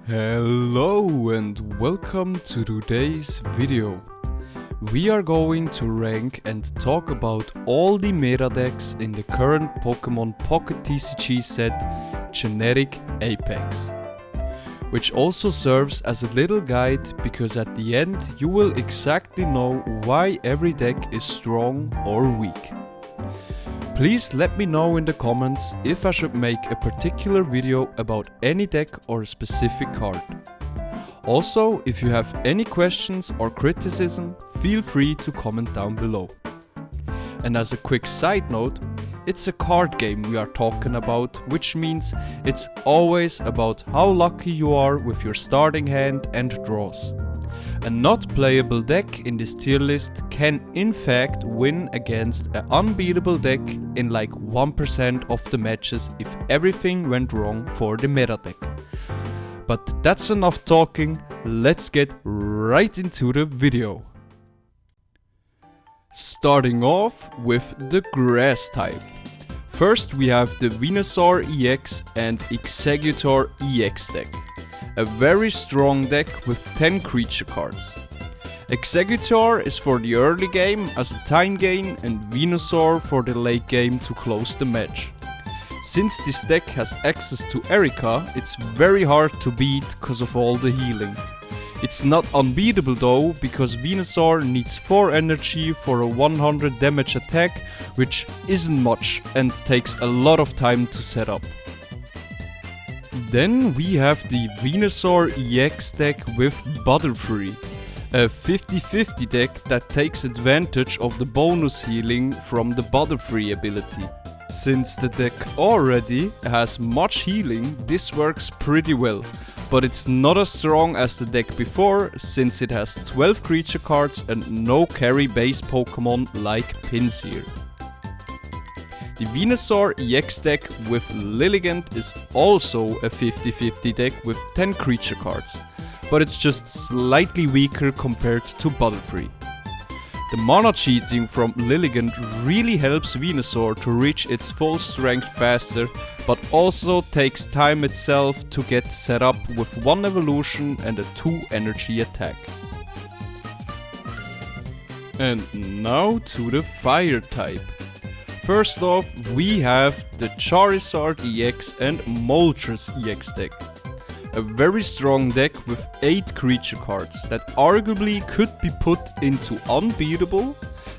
Hello and welcome to today's video. We are going to rank and talk about all the meta decks in the current Pokemon Pocket TCG set Generic Apex, which also serves as a little guide because at the end you will exactly know why every deck is strong or weak. Please let me know in the comments if I should make a particular video about any deck or a specific card. Also, if you have any questions or criticism, feel free to comment down below. And as a quick side note, it's a card game we are talking about, which means it's always about how lucky you are with your starting hand and draws. A not playable deck in this tier list can in fact win against an unbeatable deck in like 1% of the matches if everything went wrong for the meta deck. But that's enough talking, let's get right into the video. Starting off with the grass type. First we have the Venusaur EX and Exeggutor EX deck. A very strong deck with 10 creature cards. Exeggutor is for the early game as a time gain and Venusaur for the late game to close the match. Since this deck has access to Erika, it's very hard to beat because of all the healing. It's not unbeatable though, because Venusaur needs 4 energy for a 100 damage attack, which isn't much and takes a lot of time to set up. Then we have the Venusaur EX deck with Butterfree, a 50-50 deck that takes advantage of the bonus healing from the Butterfree ability. Since the deck already has much healing, this works pretty well, but it's not as strong as the deck before since it has 12 creature cards and no carry base Pokemon like Pinsir. The Venusaur EX deck with Lilligant is also a 50-50 deck with 10 creature cards, but it's just slightly weaker compared to Butterfree. The mana cheating from Lilligant really helps Venusaur to reach its full strength faster, but also takes time itself to get set up with 1 evolution and a 2 energy attack. And now to the fire type. First off, we have the Charizard EX and Moltres EX deck. A very strong deck with 8 creature cards that arguably could be put into unbeatable,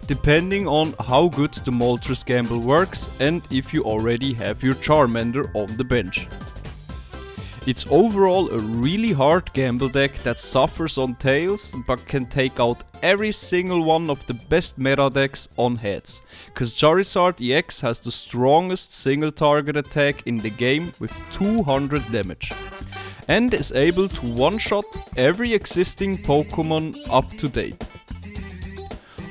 depending on how good the Moltres gamble works and if you already have your Charmander on the bench. It's overall a really hard gamble deck that suffers on tails, but can take out every single one of the best meta decks on heads, cause Charizard EX has the strongest single target attack in the game with 200 damage, and is able to one-shot every existing Pokemon up to date.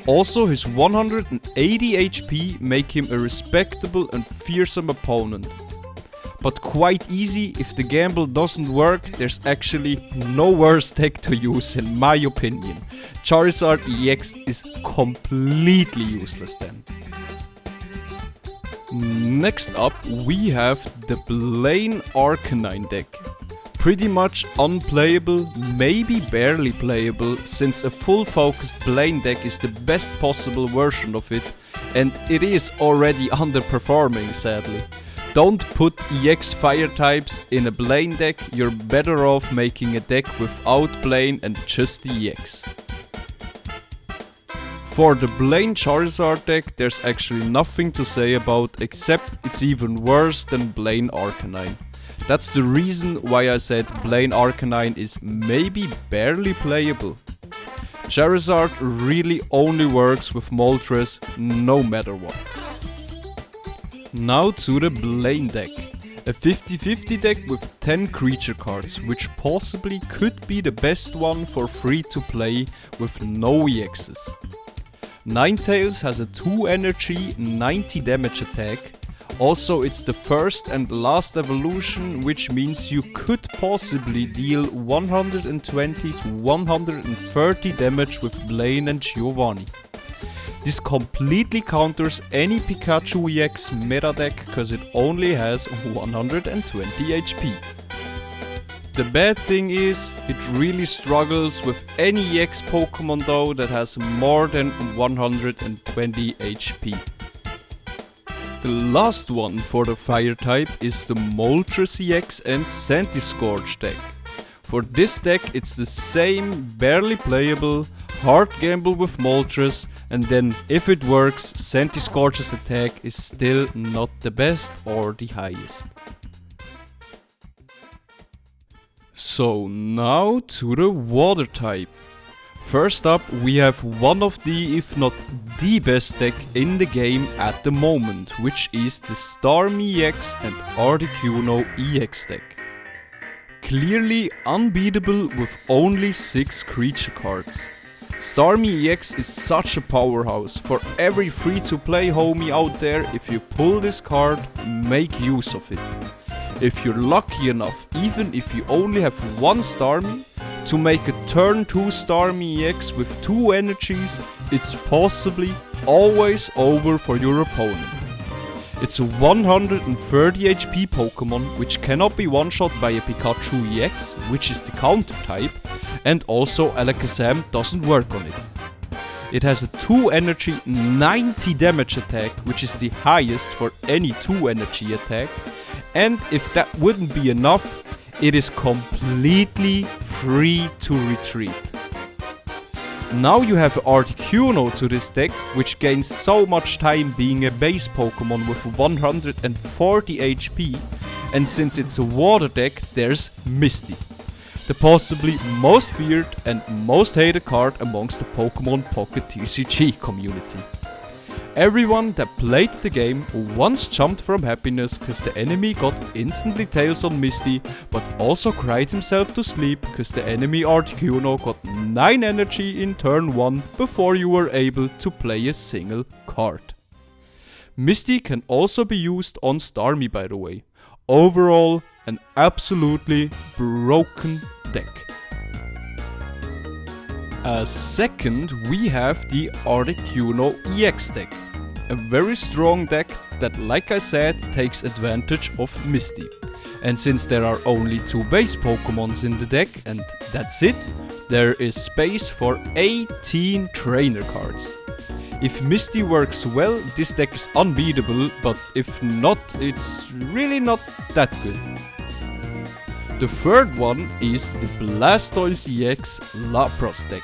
Also, his 180 HP make him a respectable and fearsome opponent. But quite easy, if the gamble doesn't work, there's actually no worse deck to use in my opinion. Charizard EX is completely useless then. Next up we have the Blaine Arcanine deck. Pretty much unplayable, maybe barely playable, since a full focused Blaine deck is the best possible version of it, and it is already underperforming sadly. Don't put EX fire types in a Blaine deck, you're better off making a deck without Blaine and just the EX. For the Blaine Charizard deck there's actually nothing to say about, except it's even worse than Blaine Arcanine. That's the reason why I said Blaine Arcanine is maybe barely playable. Charizard really only works with Moltres no matter what. Now to the Blaine deck. A 50-50 deck with 10 creature cards, which possibly could be the best one for free to play with no EXs. Ninetales has a 2 energy, 90 damage attack. Also, it's the first and last evolution, which means you could possibly deal 120 to 130 damage with Blaine and Giovanni. This completely counters any Pikachu EX meta deck cause it only has 120 HP. The bad thing is, it really struggles with any EX Pokemon though that has more than 120 HP. The last one for the Fire type is the Moltres EX and Centiskorch deck. For this deck it's the same barely playable, hard gamble with Moltres, and then if it works, Centiskorch's attack is still not the best or the highest. So now to the Water type. First up we have one of the, if not the best deck in the game at the moment, which is the Starmie EX and Articuno EX deck. Clearly unbeatable with only 6 creature cards. Starmie EX is such a powerhouse. For every free-to-play homie out there, if you pull this card, make use of it. If you're lucky enough, even if you only have one Starmie, to make a turn 2 Starmie EX with 2 energies, it's possibly always over for your opponent. It's a 130 HP Pokemon which cannot be one-shot by a Pikachu EX, which is the counter type, and also Alakazam doesn't work on it. It has a 2 energy 90 damage attack, which is the highest for any 2 energy attack, and if that wouldn't be enough, it is completely free to retreat. Now you have Articuno to this deck, which gains so much time being a base Pokemon with 140 HP, and since it's a water deck, there's Misty. The possibly most feared and most hated card amongst the Pokemon Pocket TCG community. Everyone that played the game once jumped from happiness cause the enemy got instantly Tails on Misty, but also cried himself to sleep cause the enemy Articuno got 9 energy in turn 1 before you were able to play a single card. Misty can also be used on Starmie, by the way. Overall, an absolutely broken deck. As second, we have the Articuno EX deck. A very strong deck that, like I said, takes advantage of Misty. And since there are only 2 base Pokemons in the deck, and that's it, there is space for 18 trainer cards. If Misty works well, this deck is unbeatable, but if not, it's really not that good. The third one is the Blastoise EX Lapras deck.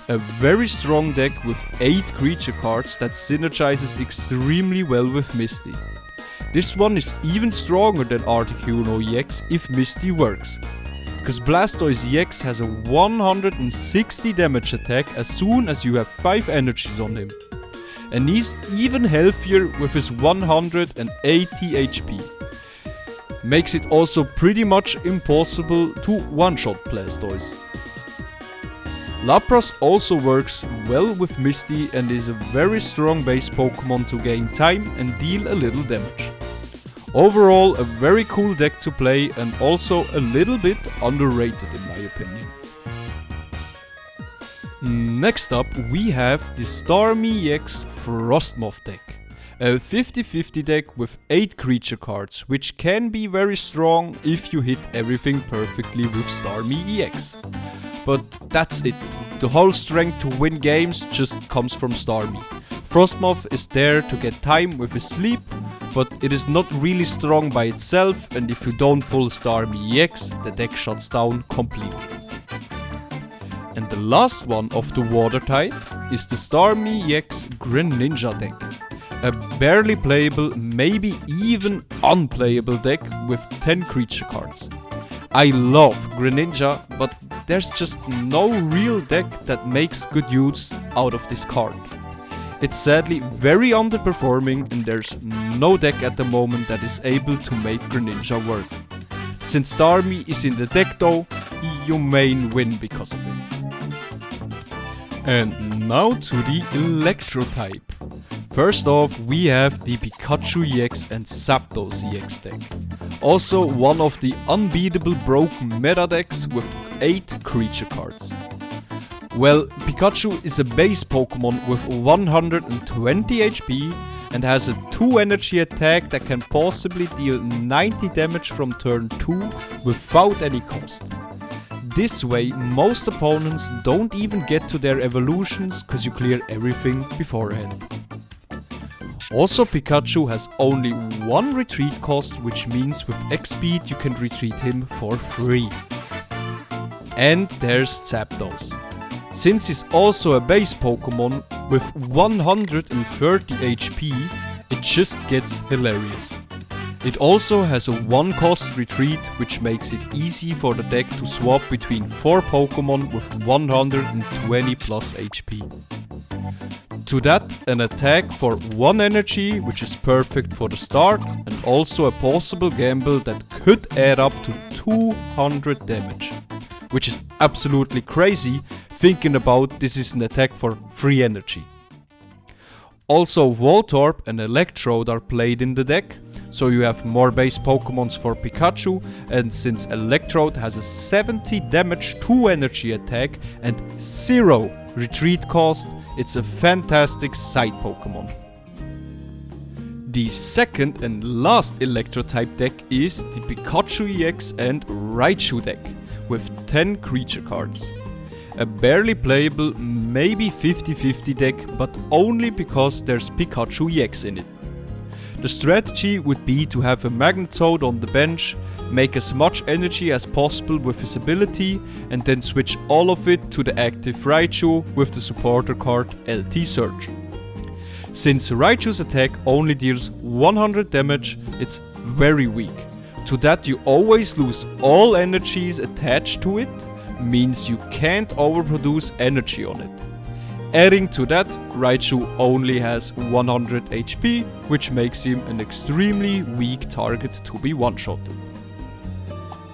A very strong deck with 8 creature cards that synergizes extremely well with Misty. This one is even stronger than Articuno EX if Misty works, cause Blastoise EX has a 160 damage attack as soon as you have 5 energies on him. And he's even healthier with his 180 HP. Makes it also pretty much impossible to one-shot Blastoise. Lapras also works well with Misty and is a very strong base Pokemon to gain time and deal a little damage. Overall, a very cool deck to play and also a little bit underrated in my opinion. Next up we have the Starmie EX Frostmoth deck. A 50-50 deck with 8 creature cards, which can be very strong if you hit everything perfectly with Starmie EX. But that's it. The whole strength to win games just comes from Starmie. Frostmoth is there to get time with his sleep, but it is not really strong by itself, and if you don't pull Starmie EX, the deck shuts down completely. And the last one of the water type is the Starmie EX Greninja deck. A barely playable, maybe even unplayable deck with 10 creature cards. I love Greninja, but there's just no real deck that makes good use out of this card. It's sadly very underperforming and there's no deck at the moment that is able to make Greninja work. Since Starmie is in the deck though, you may win because of it. And now to the Electro Type. First off, we have the Pikachu EX and Zapdos EX deck. Also one of the unbeatable broken meta decks with 8 creature cards. Well, Pikachu is a base Pokemon with 120 HP and has a 2 energy attack that can possibly deal 90 damage from turn 2 without any cost. This way, most opponents don't even get to their evolutions cause you clear everything beforehand. Also, Pikachu has only 1 retreat cost, which means with X speed you can retreat him for free. And there's Zapdos. Since he's also a base Pokemon with 130 HP, it just gets hilarious. It also has a 1 cost retreat, which makes it easy for the deck to swap between 4 Pokemon with 120 plus HP. To that, an attack for 1 energy, which is perfect for the start, and also a possible gamble that could add up to 200 damage. Which is absolutely crazy, thinking about this is an attack for 3 energy. Also, Voltorb and Electrode are played in the deck, so you have more base Pokemons for Pikachu, and since Electrode has a 70 damage 2 energy attack and 0 retreat cost, it's a fantastic side Pokemon. The second and last Electro Type deck is the Pikachu EX and Raichu deck, with 10 creature cards. A barely playable, maybe 50-50 deck, but only because there's Pikachu EX in it. The strategy would be to have a Magnetoad on the bench, make as much energy as possible with his ability, and then switch all of it to the active Raichu with the supporter card LT Surge. Since Raichu's attack only deals 100 damage, it's very weak. To that you always lose all energies attached to it, means you can't overproduce energy on it. Adding to that, Raichu only has 100 HP, which makes him an extremely weak target to be one-shotted.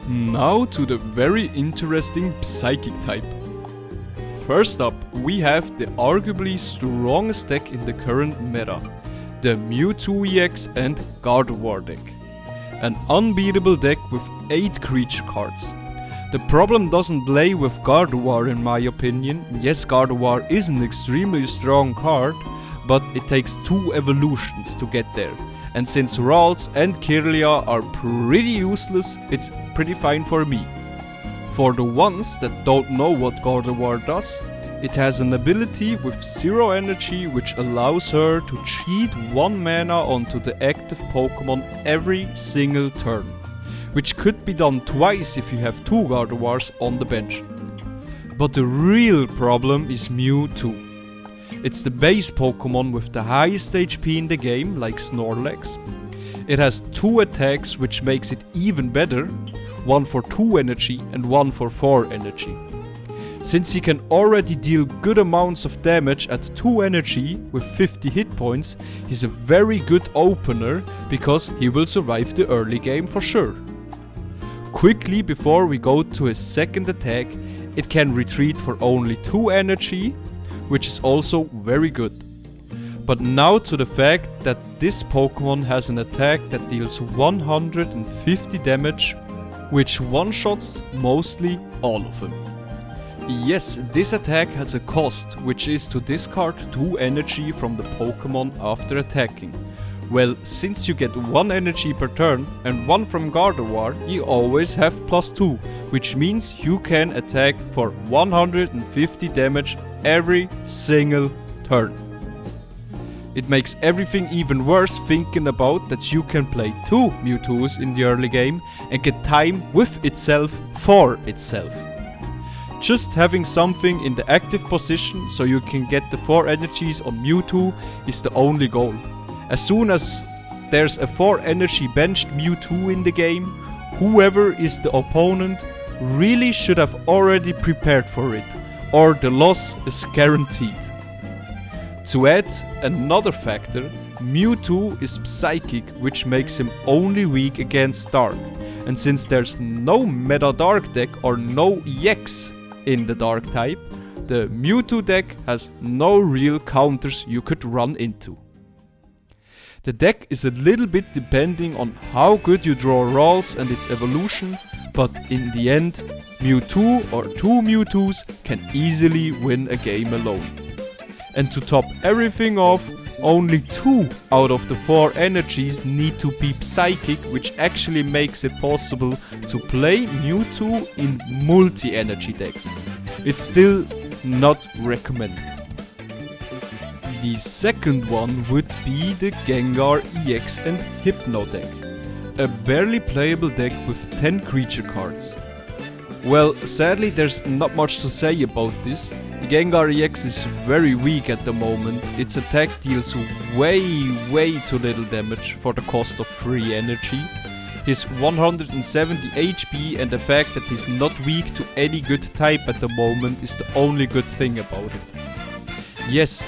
Now to the very interesting Psychic type. First up, we have the arguably strongest deck in the current meta, the Mewtwo EX and Gardevoir deck. An unbeatable deck with 8 creature cards. The problem doesn't lay with Gardevoir in my opinion. Yes, Gardevoir is an extremely strong card, but it takes 2 evolutions to get there. And since Ralts and Kirlia are pretty useless, it's pretty fine for me. For the ones that don't know what Gardevoir does, it has an ability with 0 energy which allows her to cheat 1 mana onto the active Pokemon every single turn. Which could be done twice if you have 2 Gardevoirs on the bench. But the real problem is Mewtwo. It's the base Pokemon with the highest HP in the game, like Snorlax. It has 2 attacks which makes it even better, 1 for 2 energy and 1 for 4 energy. Since he can already deal good amounts of damage at 2 energy with 50 hit points, he's a very good opener because he will survive the early game for sure. Quickly before we go to his second attack, it can retreat for only 2 energy, which is also very good. But now to the fact that this Pokemon has an attack that deals 150 damage, which one-shots mostly all of them. Yes, this attack has a cost, which is to discard 2 energy from the Pokemon after attacking. Well, since you get 1 energy per turn and 1 from Gardevoir, you always have +2, which means you can attack for 150 damage every single turn. It makes everything even worse thinking about that you can play 2 Mewtwo's in the early game and get time with itself for itself. Just having something in the active position so you can get the 4 energies on Mewtwo is the only goal. As soon as there's a 4 energy benched Mewtwo in the game, whoever is the opponent really should have already prepared for it, or the loss is guaranteed. To add another factor, Mewtwo is Psychic, which makes him only weak against Dark, and since there's no meta Dark deck or no EX in the Dark type, the Mewtwo deck has no real counters you could run into. The deck is a little bit depending on how good you draw Ralts and its evolution, but in the end, Mewtwo or 2 Mewtwo's can easily win a game alone. And to top everything off, only 2 out of the 4 energies need to be psychic, which actually makes it possible to play Mewtwo in multi-energy decks. It's still not recommended. The second one would be the Gengar EX and Hypno deck. A barely playable deck with 10 creature cards. Well, sadly there's not much to say about this. The Gengar EX is very weak at the moment. Its attack deals way too little damage for the cost of free energy. His 170 HP and the fact that he's not weak to any good type at the moment is the only good thing about it. Yes,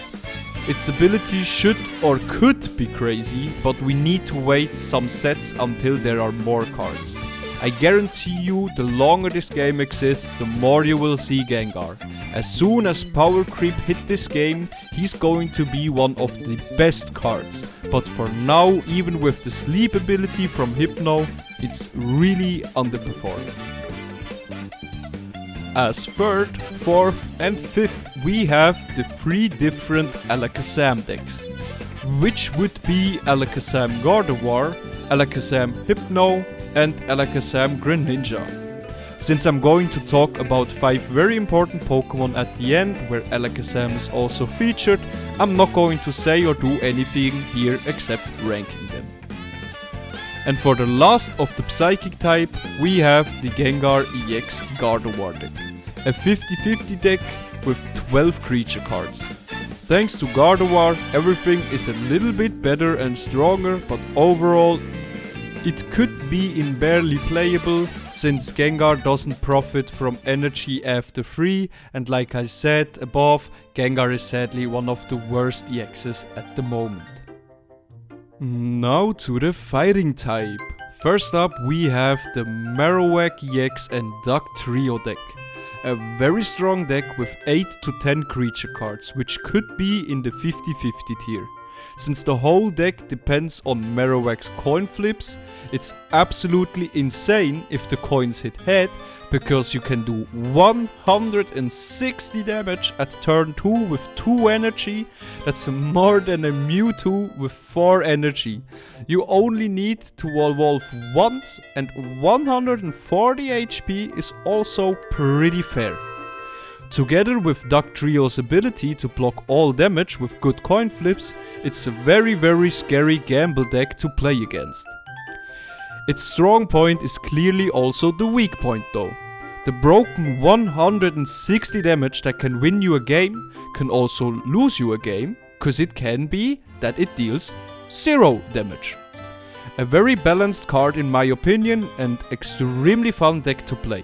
its ability should or could be crazy, but we need to wait some sets until there are more cards. I guarantee you, the longer this game exists, the more you will see Gengar. As soon as Power Creep hit this game, he's going to be one of the best cards. But for now, even with the sleep ability from Hypno, it's really underperforming. As third, fourth and fifth, we have the 3 different Alakazam decks. Which would be Alakazam Gardevoir, Alakazam Hypno, and Alakazam Greninja. Since I'm going to talk about 5 very important Pokemon at the end, where Alakazam is also featured, I'm not going to say or do anything here except ranking them. And for the last of the Psychic type, we have the Gengar EX Gardevoir deck. A 50-50 deck with 12 creature cards. Thanks to Gardevoir, everything is a little bit better and stronger, but overall it could be in barely playable, since Gengar doesn't profit from energy after 3, and like I said above, Gengar is sadly one of the worst EXs at the moment. Now to the fighting type. First up we have the Marowak EX and Duck Trio deck. A very strong deck with 8 to 10 creature cards, which could be in the 50-50 tier. Since the whole deck depends on Marowak's coin flips, it's absolutely insane if the coins hit head, because you can do 160 damage at turn 2 with 2 energy. That's more than a Mewtwo with 4 energy. You only need to evolve once, and 140 HP is also pretty fair. Together with Duck Trio's ability to block all damage with good coin flips, it's a very scary gamble deck to play against. Its strong point is clearly also the weak point though. The broken 160 damage that can win you a game can also lose you a game, cause it can be that it deals 0 damage. A very balanced card in my opinion, and extremely fun deck to play.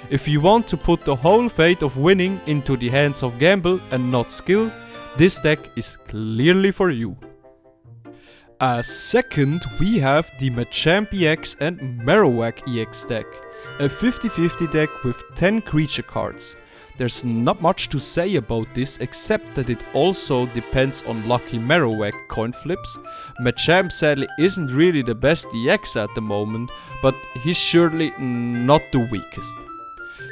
If you want to put the whole fate of winning into the hands of gamble and not skill, this deck is clearly for you. As second, we have the Machamp EX and Marowak EX deck. A 50-50 deck with 10 creature cards. There's not much to say about this except that it also depends on lucky Marowak coin flips. Machamp sadly isn't really the best EX at the moment, but he's surely not the weakest.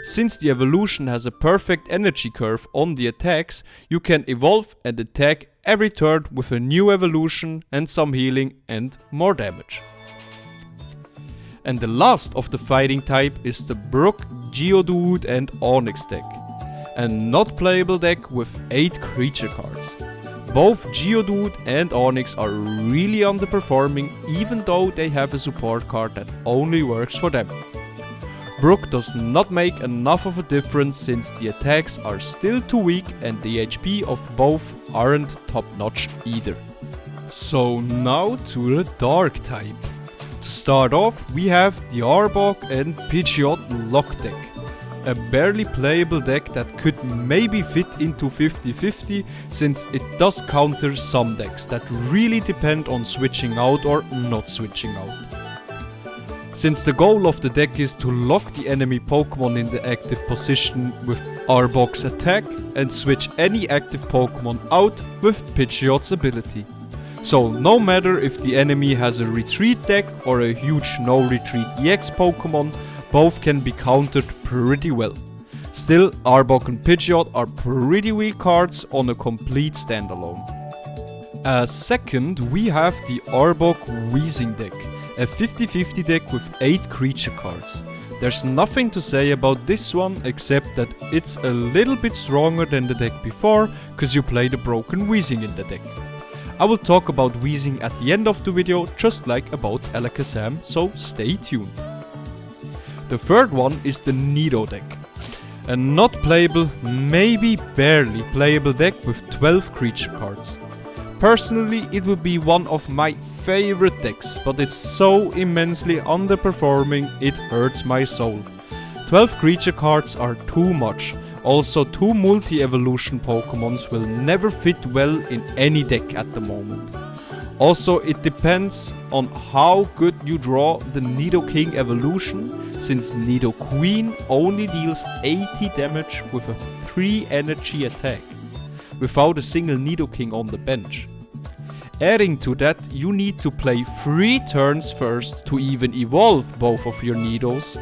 Since the evolution has a perfect energy curve on the attacks, you can evolve and attack every turn with a new evolution and some healing and more damage. And the last of the fighting type is the Brook, Geodude and Onix deck. A not playable deck with 8 creature cards. Both Geodude and Onix are really underperforming, even though they have a support card that only works for them. Brook does not make enough of a difference since the attacks are still too weak and the HP of both aren't top notch either. So now to the Dark type. To start off, we have the Arbok and Pidgeot Lock deck. A barely playable deck that could maybe fit into 50-50 since it does counter some decks that really depend on switching out or not switching out. Since the goal of the deck is to lock the enemy Pokemon in the active position with Arbok's attack and switch any active Pokemon out with Pidgeot's ability. So no matter if the enemy has a retreat deck or a huge no retreat EX Pokemon, both can be countered pretty well. Still, Arbok and Pidgeot are pretty weak cards on a complete standalone. Second, we have the Arbok Wheezing deck, a 50-50 deck with 8 creature cards. There's nothing to say about this one except that it's a little bit stronger than the deck before, cause you play the broken Wheezing in the deck. I will talk about Wheezing at the end of the video, just like about Alakazam, so stay tuned. The third one is the Nido deck. A not playable, maybe barely playable deck with 12 creature cards. Personally, it would be one of my favorite decks, but it's so immensely underperforming, it hurts my soul. 12 creature cards are too much. Also, 2 multi-evolution Pokemons will never fit well in any deck at the moment. Also, it depends on how good you draw the Nidoking evolution, since Nidoqueen only deals 80 damage with a 3 energy attack, without a single Nidoking on the bench. Adding to that, you need to play 3 turns first to even evolve both of your Nidos,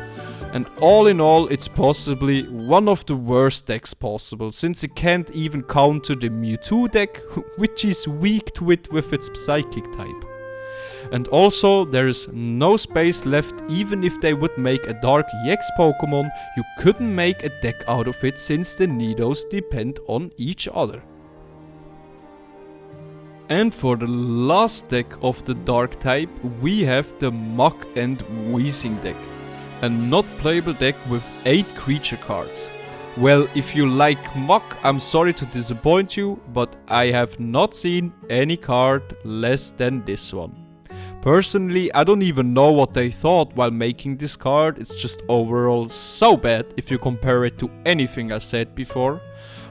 and all in all it's possibly one of the worst decks possible, since it can't even counter the Mewtwo deck, which is weak to it with its Psychic type. And also, there is no space left. Even if they would make a Dark EX Pokemon, you couldn't make a deck out of it, since the Nidos depend on each other. And for the last deck of the Dark type, we have the Muk and Wheezing deck. A not playable deck with 8 creature cards. Well, if you like Muk, I'm sorry to disappoint you, but I have not seen any card less than this one. Personally, I don't even know what they thought while making this card. It's just overall so bad if you compare it to anything I said before.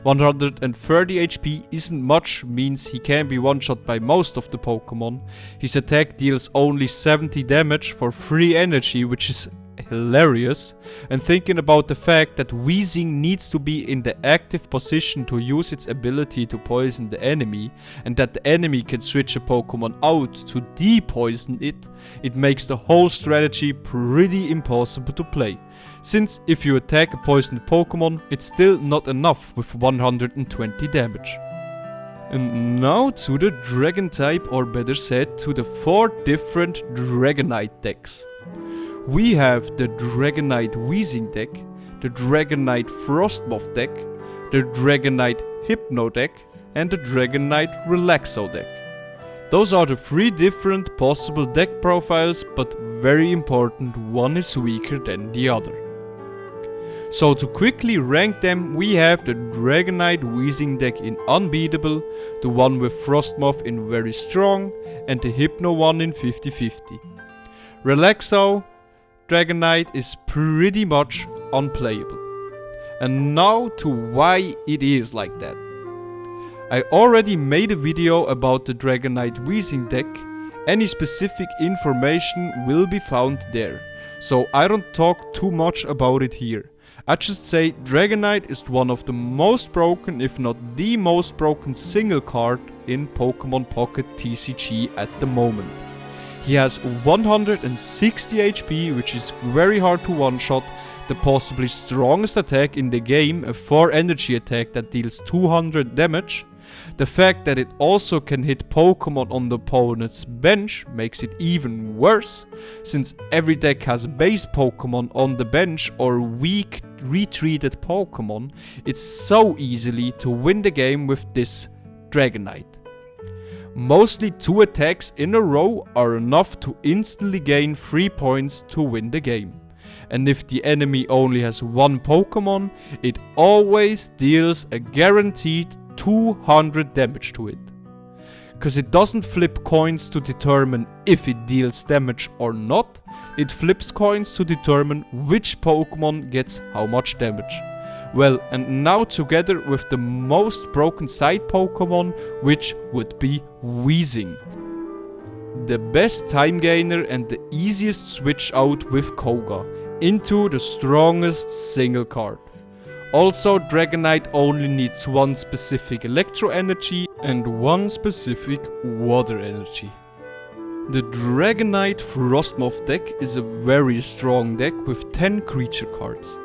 130 HP isn't much, means he can be one-shot by most of the Pokemon. His attack deals only 70 damage for 3 energy, which is hilarious. And thinking about the fact that Wheezing needs to be in the active position to use its ability to poison the enemy, and that the enemy can switch a Pokemon out to de-poison it, it makes the whole strategy pretty impossible to play. Since if you attack a poisoned Pokemon, it's still not enough with 120 damage. And now to the Dragon type, or better said, to the 4 different Dragonite decks. We have the Dragonite Wheezing deck, the Dragonite Frostmoth deck, the Dragonite Hypno deck, and the Dragonite Relaxo deck. Those are the 3 different possible deck profiles, but very important, one is weaker than the other. So to quickly rank them, we have the Dragonite Wheezing deck in Unbeatable, the one with Frostmoth in Very Strong, and the Hypno one in 50-50. Relaxo Dragonite is pretty much unplayable. And now to why it is like that. I already made a video about the Dragonite Wheezing deck. Any specific information will be found there, so I don't talk too much about it here. I just say Dragonite is one of the most broken, if not the most broken single card in Pokemon Pocket TCG at the moment. He has 160 HP, which is very hard to one-shot, the possibly strongest attack in the game, a 4 energy attack that deals 200 damage. The fact that it also can hit Pokemon on the opponent's bench makes it even worse, since every deck has base Pokemon on the bench or weak retreated Pokemon. It's so easily to win the game with this Dragonite. Mostly 2 attacks in a row are enough to instantly gain 3 points to win the game. And if the enemy only has 1 Pokemon, it always deals a guaranteed 200 damage to it. Cause it doesn't flip coins to determine if it deals damage or not, it flips coins to determine which Pokemon gets how much damage. Well, and now together with the most broken side Pokemon, which would be Wheezing. The best time gainer and the easiest switch out with Koga into the strongest single card. Also, Dragonite only needs 1 specific Electro energy and 1 specific Water energy. The Dragonite Frostmoth deck is a very strong deck with 10 creature cards.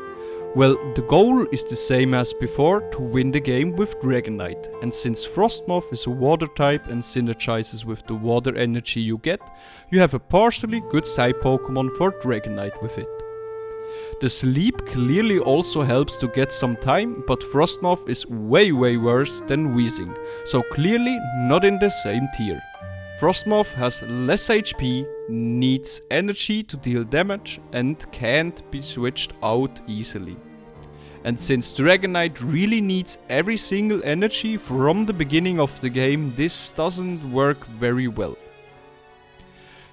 Well, the goal is the same as before, to win the game with Dragonite, and since Frostmoth is a water type and synergizes with the water energy you get, you have a partially good side Pokemon for Dragonite with it. The sleep clearly also helps to get some time, but Frostmoth is way worse than Weezing, so clearly not in the same tier. Frostmoth has less HP, needs energy to deal damage, and can't be switched out easily. And since Dragonite really needs every single energy from the beginning of the game, this doesn't work very well.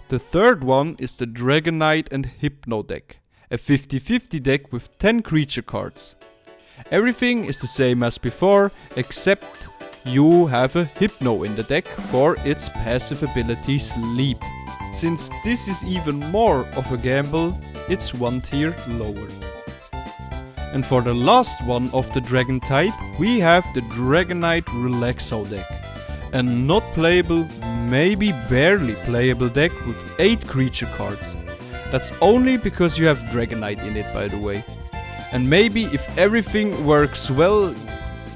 The third one is the Dragonite and Hypno deck, a 50-50 deck with 10 creature cards. Everything is the same as before, except you have a Hypno in the deck for its passive ability Sleep. Since this is even more of a gamble, it's one tier lower. And for the last one of the Dragon type, we have the Dragonite Relaxo deck. A not playable, maybe barely playable deck with 8 creature cards. That's only because you have Dragonite in it, by the way. And maybe if everything works well,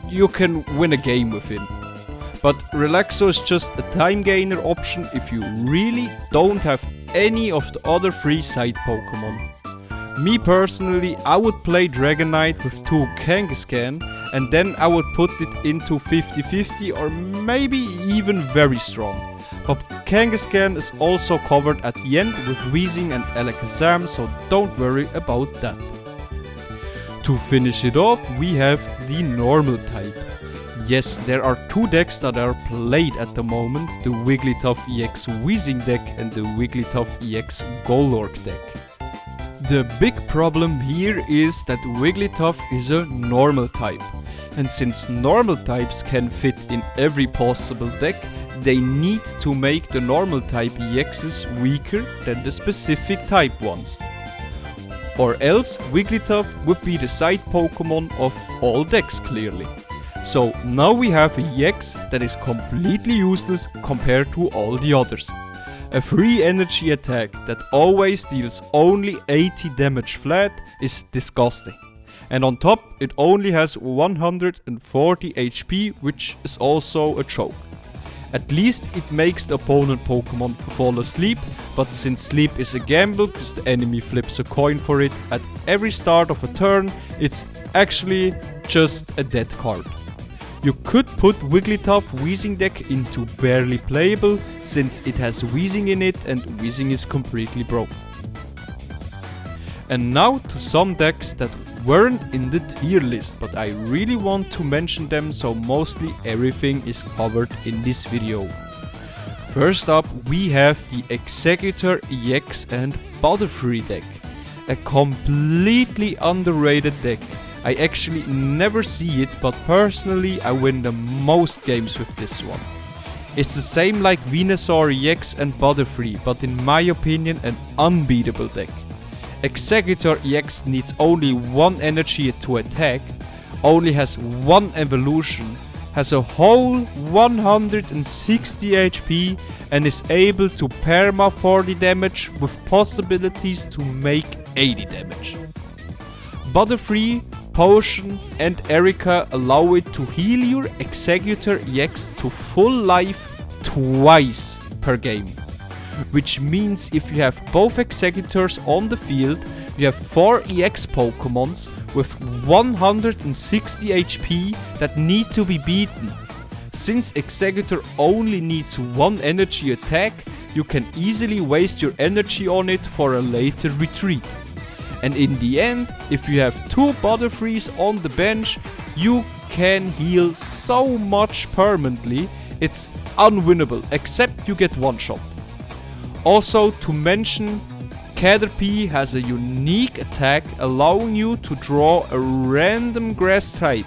you can win a game with it. But Relaxo is just a time gainer option if you really don't have any of the other 3 side Pokemon. Me personally, I would play Dragonite with 2 Kangaskhan, and then I would put it into 50-50 or maybe even very strong. But Kangaskhan is also covered at the end with Weezing and Alakazam, so don't worry about that. To finish it off, we have the normal type. Yes, there are 2 decks that are played at the moment, the Wigglytuff EX Weezing deck and the Wigglytuff EX Golurk deck. The big problem here is that Wigglytuff is a normal type, and since normal types can fit in every possible deck, they need to make the normal type EXs weaker than the specific type ones. Or else Wigglytuff would be the side Pokemon of all decks clearly. So now we have a EX that is completely useless compared to all the others. A free energy attack that always deals only 80 damage flat is disgusting. And on top it only has 140 HP, which is also a joke. At least it makes the opponent Pokemon fall asleep, but since sleep is a gamble because the enemy flips a coin for it at every start of a turn, it's actually just a dead card. You could put Wigglytuff Weezing deck into barely playable, since it has Weezing in it and Weezing is completely broke. And now to some decks that weren't in the tier list, but I really want to mention them, so mostly everything is covered in this video. First up, we have the Exeggutor EX and Butterfree deck. A completely underrated deck. I actually never see it, but personally I win the most games with this one. It's the same like Venusaur EX and Butterfree, but in my opinion an unbeatable deck. Exeggutor EX needs only 1 energy to attack, only has 1 evolution, has a whole 160 HP and is able to perma 40 damage with possibilities to make 80 damage. Butterfree, Potion and Erika allow it to heal your Exeggutor EX to full life twice per game. Which means if you have both Exeggutors on the field, you have 4 EX Pokemons with 160 HP that need to be beaten. Since Exeggutor only needs 1 energy attack, you can easily waste your energy on it for a later retreat. And in the end, if you have 2 Butterfrees on the bench, you can heal so much permanently, it's unwinnable, except you get one shot. Also to mention, Caterpie has a unique attack allowing you to draw a random grass type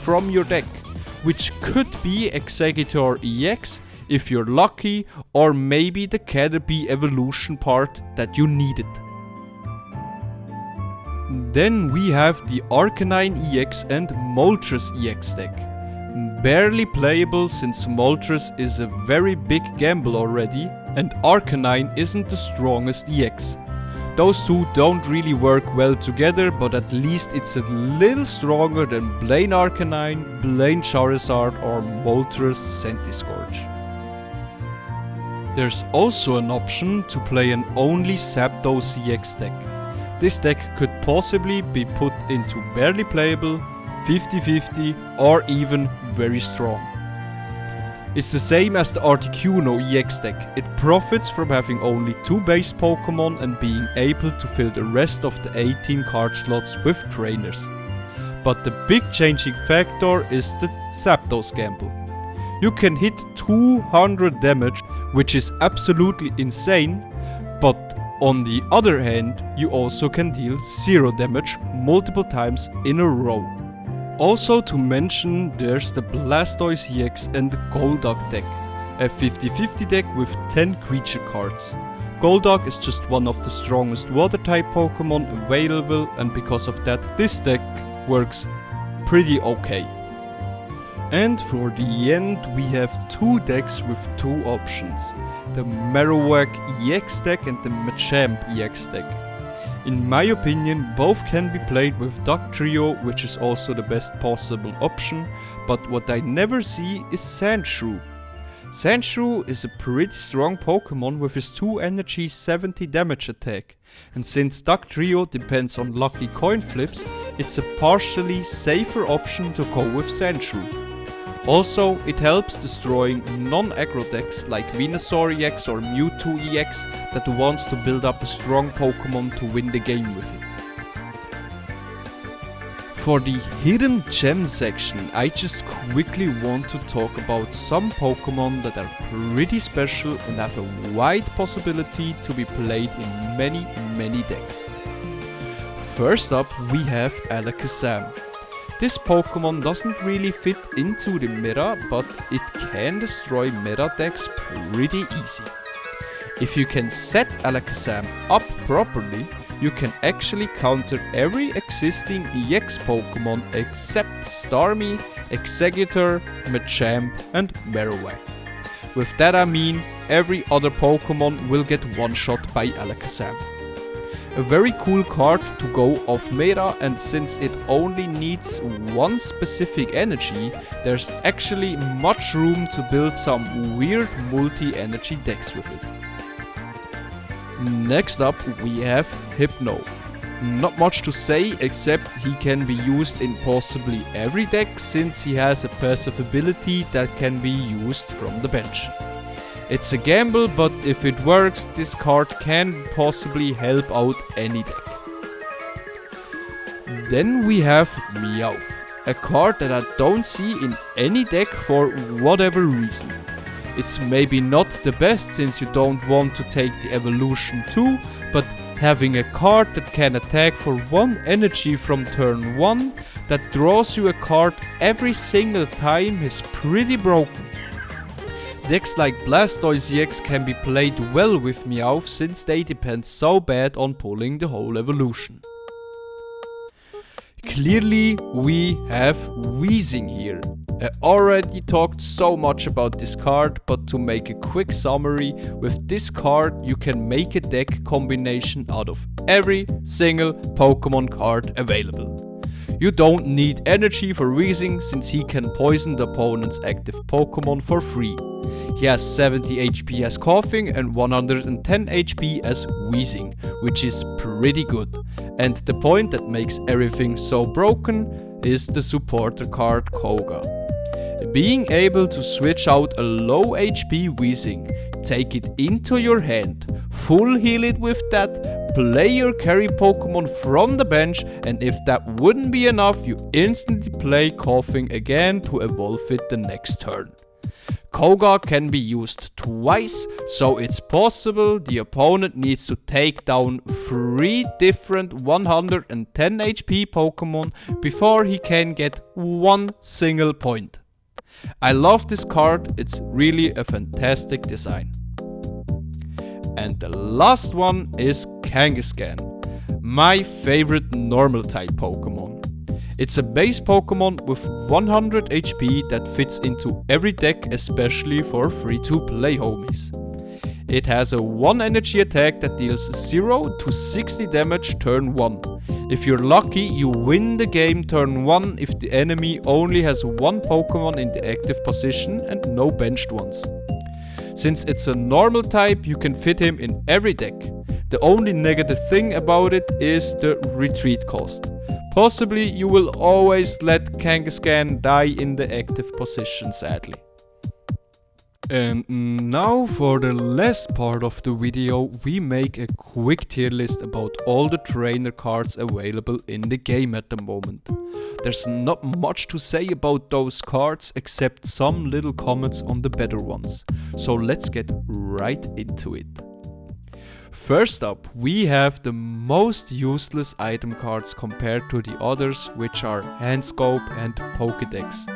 from your deck, which could be Exeggutor EX if you're lucky, or maybe the Caterpie evolution part that you needed. Then we have the Arcanine EX and Moltres EX deck. Barely playable since Moltres is a very big gamble already and Arcanine isn't the strongest EX. Those two don't really work well together, but at least it's a little stronger than Blaine Arcanine, Blaine Charizard or Moltres Centiskorch. There's also an option to play an only Zapdos EX deck. This deck could possibly be put into barely playable, 50-50 or even very strong. It's the same as the Articuno EX deck. It profits from having only 2 base Pokemon and being able to fill the rest of the 18 card slots with trainers. But the big changing factor is the Zapdos gamble. You can hit 200 damage, which is absolutely insane, but on the other hand, you also can deal 0 damage multiple times in a row. Also to mention, there's the Blastoise EX and the Golduck deck, a 50-50 deck with 10 creature cards. Golduck is just one of the strongest water type Pokemon available, and because of that this deck works pretty okay. And for the end we have 2 decks with 2 options, the Marowak EX deck and the Machamp EX deck. In my opinion, both can be played with Dugtrio, which is also the best possible option, but what I never see is Sandshrew. Sandshrew is a pretty strong Pokemon with his 2 energy 70 damage attack, and since Dugtrio depends on lucky coin flips, it's a partially safer option to go with Sandshrew. Also, it helps destroying non-aggro decks like Venusaur EX or Mewtwo EX that wants to build up a strong Pokemon to win the game with it. For the hidden gem section, I just quickly want to talk about some Pokemon that are pretty special and have a wide possibility to be played in many decks. First up we have Alakazam. This Pokemon doesn't really fit into the meta, but it can destroy meta decks pretty easy. If you can set Alakazam up properly, you can actually counter every existing EX Pokemon except Starmie, Exeggutor, Machamp and Marowak. With that I mean every other Pokemon will get one-shot by Alakazam. A very cool card to go off meta, and since it only needs one specific energy, there's actually much room to build some weird multi-energy decks with it. Next up we have Hypno. Not much to say except he can be used in possibly every deck since he has a passive ability that can be used from the bench. It's a gamble, but if it works, this card can possibly help out any deck. Then we have Meowth, a card that I don't see in any deck for whatever reason. It's maybe not the best since you don't want to take the evolution too, but having a card that can attack for 1 energy from turn 1 that draws you a card every single time is pretty broken. Decks like Blastoise EX can be played well with Meowth since they depend so bad on pulling the whole evolution. Clearly we have Weezing here. I already talked so much about this card, but to make a quick summary, with this card you can make a deck combination out of every single Pokemon card available. You don't need energy for Weezing since he can poison the opponent's active Pokemon for free. He has 70 HP as Coughing and 110 HP as Weezing, which is pretty good. And the point that makes everything so broken is the supporter card Koga. Being able to switch out a low HP Weezing, take it into your hand, full heal it with that, play your carry Pokemon from the bench, and if that wouldn't be enough, you instantly play Coughing again to evolve it the next turn. Koga can be used twice, so it's possible the opponent needs to take down 3 different 110 HP Pokemon before he can get 1 single point. I love this card, it's really a fantastic design. And the last one is Kangaskhan, my favorite normal type Pokemon. It's a base Pokemon with 100 HP that fits into every deck, especially for free-to-play homies. It has a 1 energy attack that deals 0 to 60 damage turn 1. If you're lucky, you win the game turn 1 if the enemy only has 1 Pokemon in the active position and no benched ones. Since it's a normal type, you can fit him in every deck. The only negative thing about it is the retreat cost. Possibly you will always let Kangaskhan die in the active position, sadly. And now for the last part of the video, we make a quick tier list about all the trainer cards available in the game at the moment. There's not much to say about those cards except some little comments on the better ones. So let's get right into it. First up, we have the most useless item cards compared to the others, which are Hand Scope and Pokédex.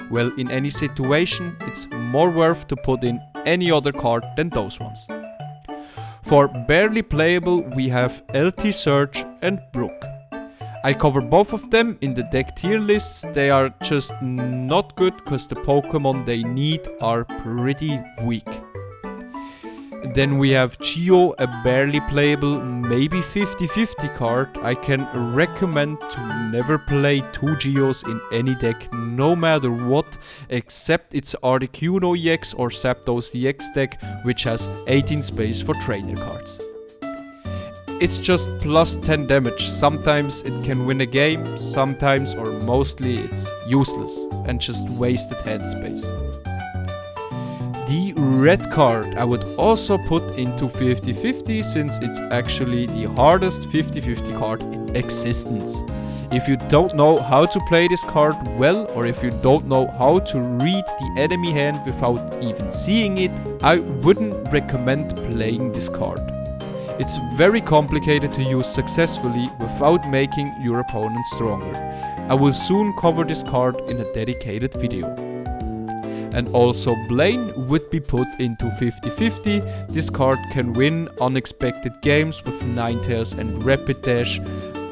Well, in any situation, it's more worth to put in any other card than those ones. For barely playable, we have LT Search and Brook. I cover both of them in the deck tier lists. They are just not good because the Pokemon they need are pretty weak. Then we have Geo, a barely playable, maybe 50-50 card. I can recommend to never play 2 Geos in any deck, no matter what, except it's Articuno EX or Zapdos EX deck, which has 18 space for trainer cards. It's just plus 10 damage. Sometimes it can win a game, sometimes or mostly it's useless and just wasted hand space. The red card I would also put into 50-50 since it's actually the hardest 50-50 card in existence. If you don't know how to play this card well, or if you don't know how to read the enemy hand without even seeing it, I wouldn't recommend playing this card. It's very complicated to use successfully without making your opponent stronger. I will soon cover this card in a dedicated video. And also Blaine would be put into 50-50. This card can win unexpected games with Ninetales and Rapid Dash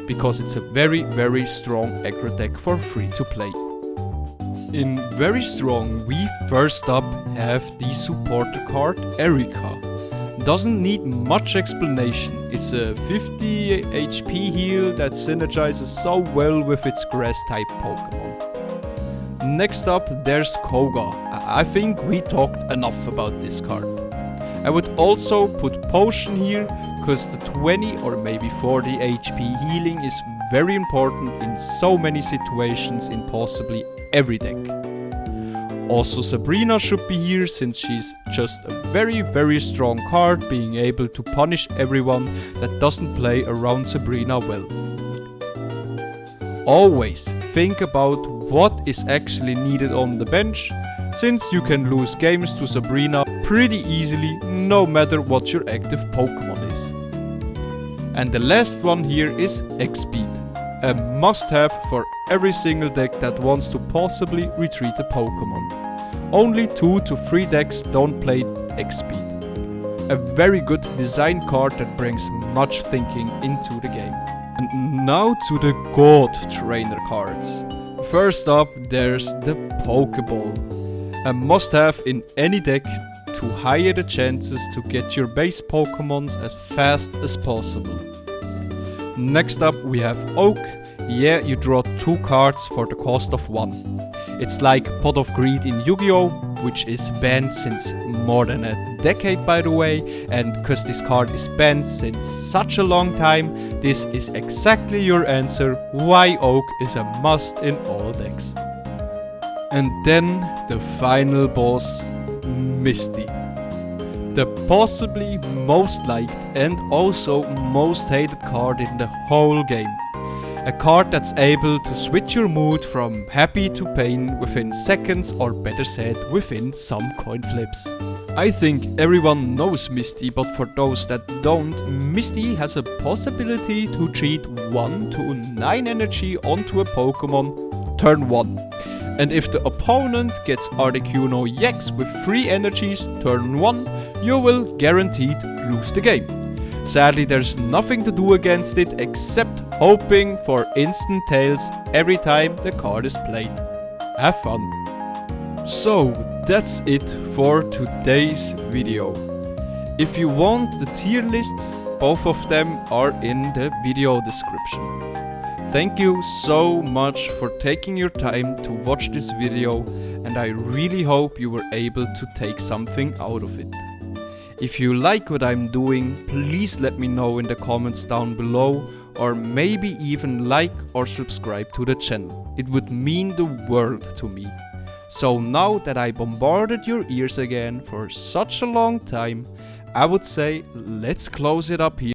because it's a very strong aggro deck for free to play. In very strong, we first up have the supporter card Erika. Doesn't need much explanation. It's a 50 HP heal that synergizes so well with its grass type Pokemon. Next up, there's Koga. I think we talked enough about this card. I would also put Potion here, cause the 20 or maybe 40 HP healing is very important in so many situations in possibly every deck. Also Sabrina should be here since she's just a very strong card, being able to punish everyone that doesn't play around Sabrina well. Always think about what is actually needed on the bench, since you can lose games to Sabrina pretty easily no matter what your active Pokemon is. And the last one here is X-Speed, a must-have for every single deck that wants to possibly retreat a Pokemon. Only 2 to 3 decks don't play X-Speed. A very good design card that brings much thinking into the game. And now to the God trainer cards. First up, there's the Pokeball. A must-have in any deck to higher the chances to get your base Pokemons as fast as possible. Next up, we have Oak. Yeah, you draw 2 cards for the cost of 1. It's like Pot of Greed in Yu-Gi-Oh!, which is banned since more than a decade by the way, and cause this card is banned since such a long time, this is exactly your answer why Oak is a must in all decks. And then the final boss, Misty. The possibly most liked and also most hated card in the whole game. A card that's able to switch your mood from happy to pain within seconds, or better said, within some coin flips. I think everyone knows Misty, but for those that don't, Misty has a possibility to cheat 1 to 9 energy onto a Pokemon turn 1. And if the opponent gets Articuno EX with 3 energies turn 1, you will guaranteed lose the game. Sadly, there's nothing to do against it except hoping for instant tails every time the card is played. Have fun! So, that's it for today's video. If you want the tier lists, both of them are in the video description. Thank you so much for taking your time to watch this video, and I really hope you were able to take something out of it. If you like what I'm doing, please let me know in the comments down below, or maybe even like or subscribe to the channel. It would mean the world to me. So now that I bombarded your ears again for such a long time, I would say let's close it up here.